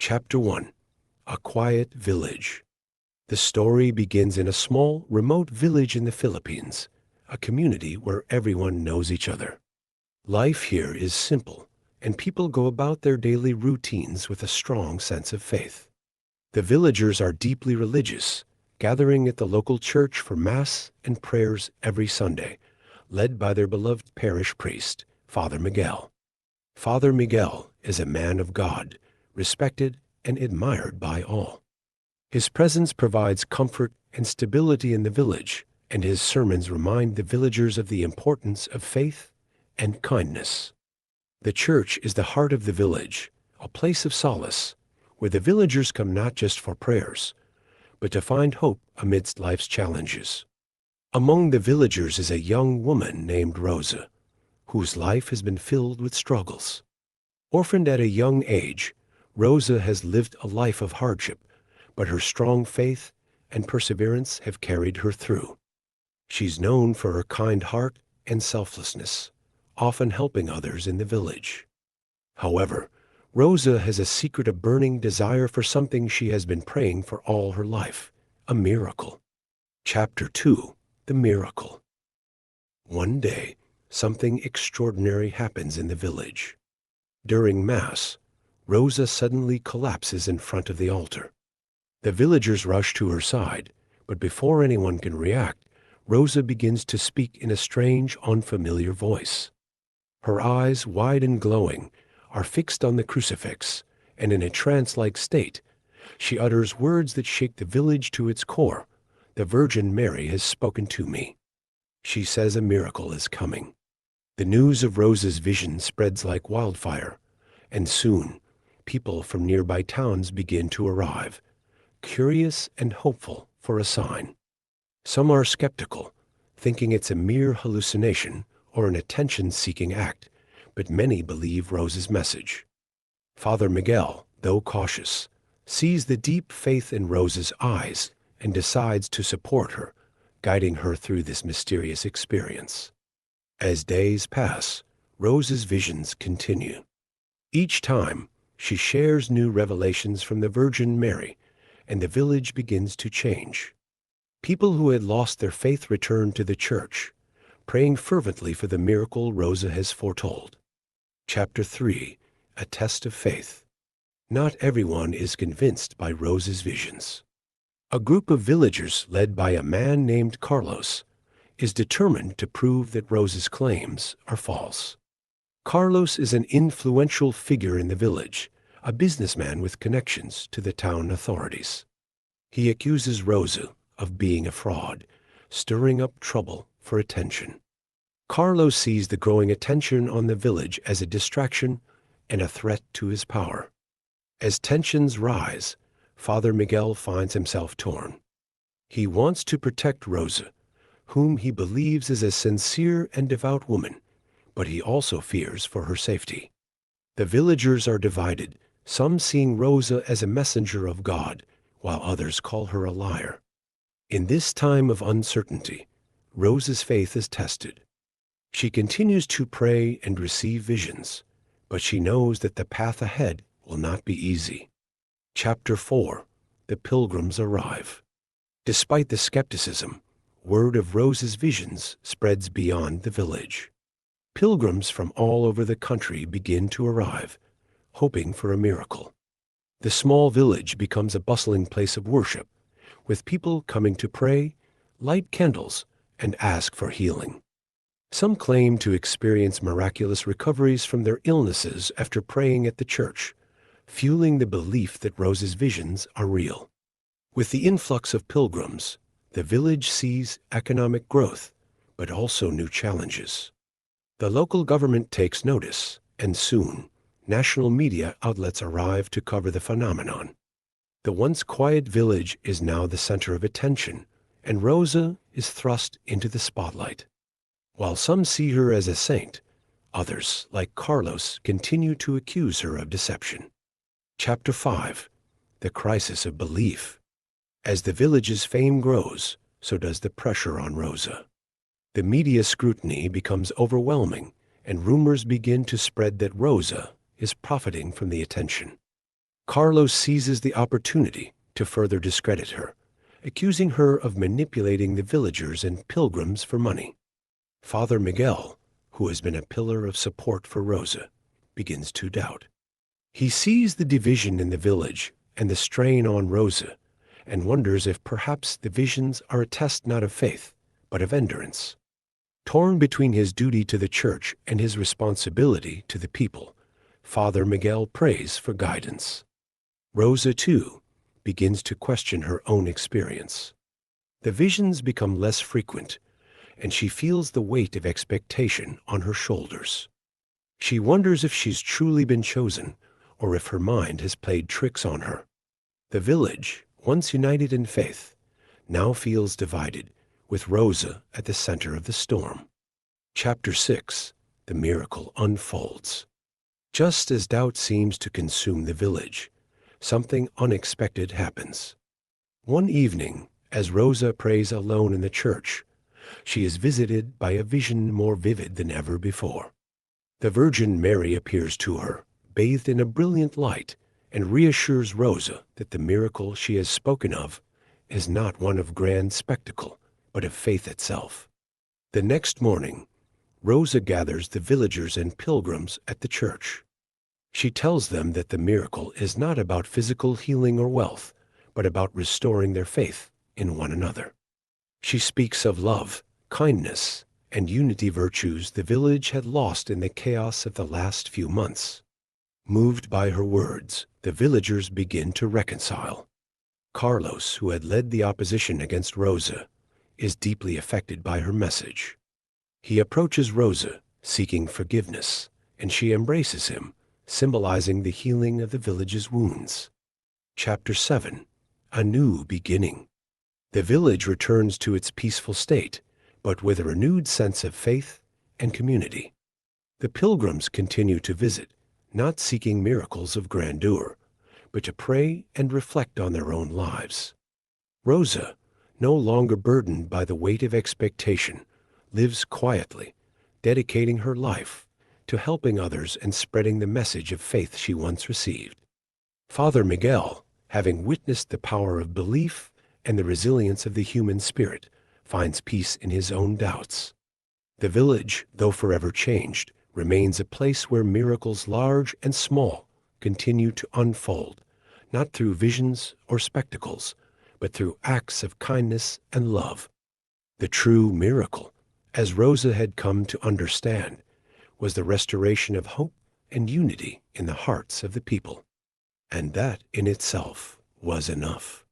Chapter 1. A Quiet Village. The story begins in a small, remote village in the Philippines, a community where everyone knows each other. Life here is simple, and people go about their daily routines with a strong sense of faith. The villagers are deeply religious, gathering at the local church for Mass and prayers every Sunday, led by their beloved parish priest, Father Miguel. Father Miguel is a man of God, respected and admired by all. His presence provides comfort and stability in the village, and his sermons remind the villagers of the importance of faith and kindness. The church is the heart of the village, a place of solace, where the villagers come not just for prayers, but to find hope amidst life's challenges. Among the villagers is a young woman named Rosa, whose life has been filled with struggles. Orphaned at a young age, Rosa has lived a life of hardship, but her strong faith and perseverance have carried her through. She's known for her kind heart and selflessness, often helping others in the village. However, Rosa has a secret, a burning desire for something she has been praying for all her life, a miracle. Chapter 2. The Miracle. One day, something extraordinary happens in the village. During Mass, Rosa suddenly collapses in front of the altar. The villagers rush to her side, but before anyone can react, Rosa begins to speak in a strange, unfamiliar voice. Her eyes, wide and glowing, are fixed on the crucifix, and in a trance-like state, she utters words that shake the village to its core. "The Virgin Mary has spoken to me." She says a miracle is coming. The news of Rosa's vision spreads like wildfire, and soon, people from nearby towns begin to arrive, curious and hopeful for a sign. Some are skeptical, thinking it's a mere hallucination or an attention-seeking act, but many believe Rosa's message. Father Miguel, though cautious, sees the deep faith in Rosa's eyes and decides to support her, guiding her through this mysterious experience. As days pass, Rosa's visions continue. Each time, she shares new revelations from the Virgin Mary, and the village begins to change. People who had lost their faith return to the church, praying fervently for the miracle Rosa has foretold. Chapter 3. A Test of Faith. Not everyone is convinced by Rosa's visions. A group of villagers led by a man named Carlos is determined to prove that Rosa's claims are false. Carlos is an influential figure in the village, a businessman with connections to the town authorities. He accuses Rosa of being a fraud, stirring up trouble for attention. Carlos sees the growing attention on the village as a distraction and a threat to his power. As tensions rise, Father Miguel finds himself torn. He wants to protect Rosa, whom he believes is a sincere and devout woman, but he also fears for her safety. The villagers are divided, some seeing Rosa as a messenger of God, while others call her a liar. In this time of uncertainty, Rosa's faith is tested. She continues to pray and receive visions, but she knows that the path ahead will not be easy. Chapter 4. The Pilgrims Arrive. Despite the skepticism, word of Rosa's visions spreads beyond the village. Pilgrims from all over the country begin to arrive, hoping for a miracle. The small village becomes a bustling place of worship, with people coming to pray, light candles, and ask for healing. Some claim to experience miraculous recoveries from their illnesses after praying at the church, fueling the belief that Rosa's visions are real. With the influx of pilgrims, the village sees economic growth, but also new challenges. The local government takes notice, and soon, national media outlets arrive to cover the phenomenon. The once quiet village is now the center of attention, and Rosa is thrust into the spotlight. While some see her as a saint, others, like Carlos, continue to accuse her of deception. Chapter 5. The Crisis of Belief. As the village's fame grows, so does the pressure on Rosa. The media scrutiny becomes overwhelming, and rumors begin to spread that Rosa is profiting from the attention. Carlos seizes the opportunity to further discredit her, accusing her of manipulating the villagers and pilgrims for money. Father Miguel, who has been a pillar of support for Rosa, begins to doubt. He sees the division in the village and the strain on Rosa, and wonders if perhaps the visions are a test not of faith, but of endurance. Torn between his duty to the church and his responsibility to the people, Father Miguel prays for guidance. Rosa, too, begins to question her own experience. The visions become less frequent, and she feels the weight of expectation on her shoulders. She wonders if she's truly been chosen, or if her mind has played tricks on her. The village, once united in faith, now feels divided, with Rosa at the center of the storm. Chapter 6. The miracle unfolds. Just as doubt seems to consume the village, something unexpected happens. One evening, as Rosa prays alone in the church, she is visited by a vision more vivid than ever before. The Virgin Mary appears to her, bathed in a brilliant light, and reassures Rosa that the miracle she has spoken of is not one of grand spectacle, but of faith itself. The next morning, Rosa gathers the villagers and pilgrims at the church. She tells them that the miracle is not about physical healing or wealth, but about restoring their faith in one another. She speaks of love, kindness, and unity virtues the village had lost in the chaos of the last few months. Moved by her words, the villagers begin to reconcile. Carlos, who had led the opposition against Rosa, is deeply affected by her message. He approaches Rosa, seeking forgiveness, and she embraces him, symbolizing the healing of the village's wounds. Chapter 7. A New Beginning. The village returns to its peaceful state, but with a renewed sense of faith and community. The pilgrims continue to visit, not seeking miracles of grandeur, but to pray and reflect on their own lives. Rosa, no longer burdened by the weight of expectation, lives quietly, dedicating her life to helping others and spreading the message of faith she once received. Father Miguel, having witnessed the power of belief and the resilience of the human spirit, finds peace in his own doubts. The village, though forever changed, remains a place where miracles large and small continue to unfold, not through visions or spectacles, but through acts of kindness and love. The true miracle, as Rosa had come to understand, was the restoration of hope and unity in the hearts of the people. And that in itself was enough.